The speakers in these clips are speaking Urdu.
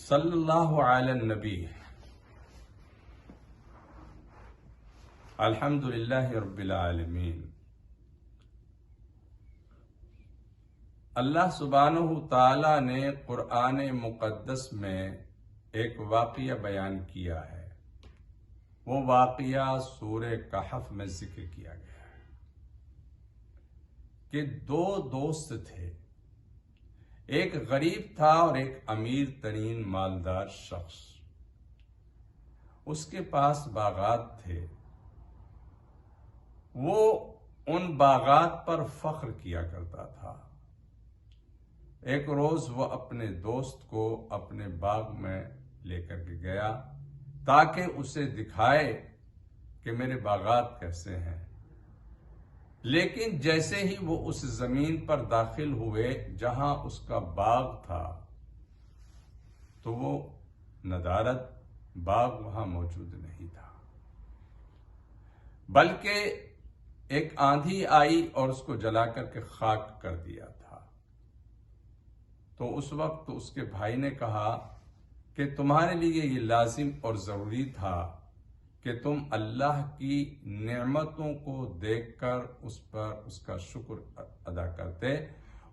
صلی اللہ علی النبی الحمدللہ رب العالمین۔ اللہ سبحانہ تعالی نے قرآن مقدس میں ایک واقعہ بیان کیا ہے۔ وہ واقعہ سورہ کہف میں ذکر کیا گیا ہے کہ دو دوست تھے، ایک غریب تھا اور ایک امیر ترین مالدار شخص۔ اس کے پاس باغات تھے، وہ ان باغات پر فخر کیا کرتا تھا۔ ایک روز وہ اپنے دوست کو اپنے باغ میں لے کر کے گیا تاکہ اسے دکھائے کہ میرے باغات کیسے ہیں۔ لیکن جیسے ہی وہ اس زمین پر داخل ہوئے جہاں اس کا باغ تھا تو وہ ندارت باغ وہاں موجود نہیں تھا، بلکہ ایک آندھی آئی اور اس کو جلا کر کے خاک کر دیا تھا۔ تو اس وقت اس کے بھائی نے کہا کہ تمہارے لیے یہ لازم اور ضروری تھا کہ تم اللہ کی نعمتوں کو دیکھ کر اس پر اس کا شکر ادا کرتے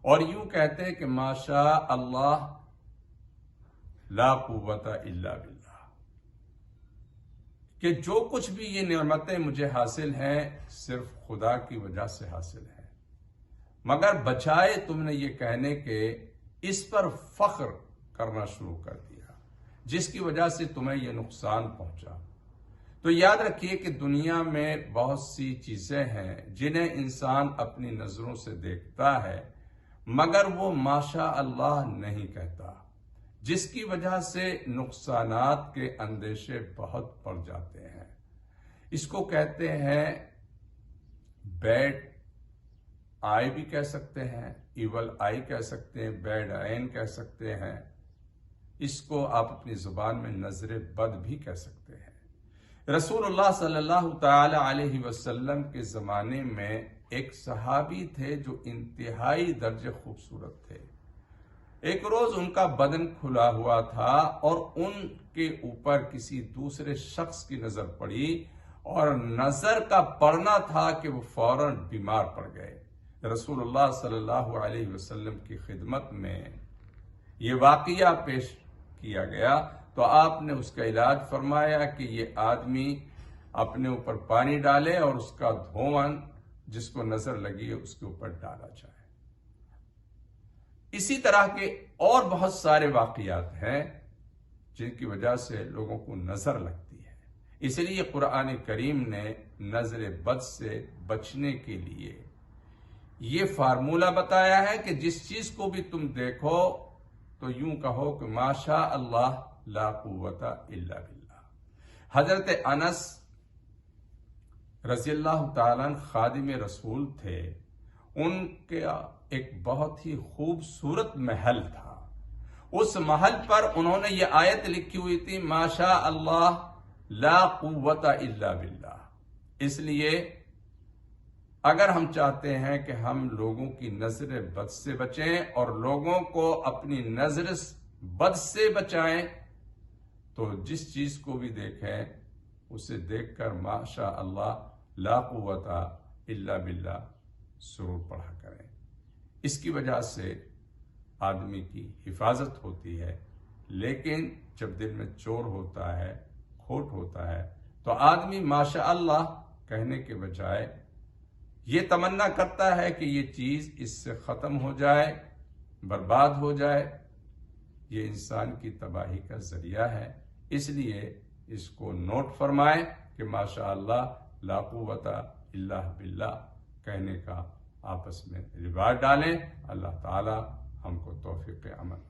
اور یوں کہتے کہ ماشاء اللہ لا قوت الا باللہ، کہ جو کچھ بھی یہ نعمتیں مجھے حاصل ہیں صرف خدا کی وجہ سے حاصل ہیں، مگر بچائے تم نے یہ کہنے کہ اس پر فخر کرنا شروع کر دیا جس کی وجہ سے تمہیں یہ نقصان پہنچا۔ تو یاد رکھیے کہ دنیا میں بہت سی چیزیں ہیں جنہیں انسان اپنی نظروں سے دیکھتا ہے مگر وہ ماشاء اللہ نہیں کہتا، جس کی وجہ سے نقصانات کے اندیشے بہت بڑھ جاتے ہیں۔ اس کو کہتے ہیں بیڈ آئی بھی کہہ سکتے ہیں، ایول آئی کہہ سکتے ہیں، بیڈ عین کہہ سکتے ہیں، اس کو آپ اپنی زبان میں نظر بد بھی کہہ سکتے ہیں۔ رسول اللہ صلی اللہ تعالی علیہ وسلم کے زمانے میں ایک صحابی تھے جو انتہائی درجے خوبصورت تھے۔ ایک روز ان کا بدن کھلا ہوا تھا اور ان کے اوپر کسی دوسرے شخص کی نظر پڑی اور نظر کا پڑنا تھا کہ وہ فوراً بیمار پڑ گئے۔ رسول اللہ صلی اللہ علیہ وسلم کی خدمت میں یہ واقعہ پیش کیا گیا تو آپ نے اس کا علاج فرمایا کہ یہ آدمی اپنے اوپر پانی ڈالے اور اس کا دھواں جس کو نظر لگی ہے اس کے اوپر ڈالا جائے۔ اسی طرح کے اور بہت سارے واقعات ہیں جن کی وجہ سے لوگوں کو نظر لگتی ہے۔ اس لیے قرآن کریم نے نظر بد سے بچنے کے لیے یہ فارمولہ بتایا ہے کہ جس چیز کو بھی تم دیکھو تو یوں کہو کہ ماشاء اللہ لا قوت الا باللہ۔ حضرت انس رضی اللہ تعالیٰ خادم رسول تھے، ان کا ایک بہت ہی خوبصورت محل تھا۔ اس محل پر انہوں نے یہ آیت لکھی ہوئی تھی ماشاء اللہ لا قوت الا باللہ۔ اس لیے اگر ہم چاہتے ہیں کہ ہم لوگوں کی نظر بد سے بچیں اور لوگوں کو اپنی نظر بد سے بچائیں تو جس چیز کو بھی دیکھیں اسے دیکھ کر ماشاء اللہ لا قوت الا باللہ ضرور پڑھا کریں۔ اس کی وجہ سے آدمی کی حفاظت ہوتی ہے، لیکن جب دل میں چور ہوتا ہے، کھوٹ ہوتا ہے تو آدمی ماشاء اللہ کہنے کے بجائے یہ تمنا کرتا ہے کہ یہ چیز اس سے ختم ہو جائے، برباد ہو جائے۔ یہ انسان کی تباہی کا ذریعہ ہے، اس لیے اس کو نوٹ فرمائیں کہ ماشاء اللہ لا قوت الا باللہ کہنے کا آپس میں رواج ڈالیں۔ اللہ تعالی ہم کو توفیق عمل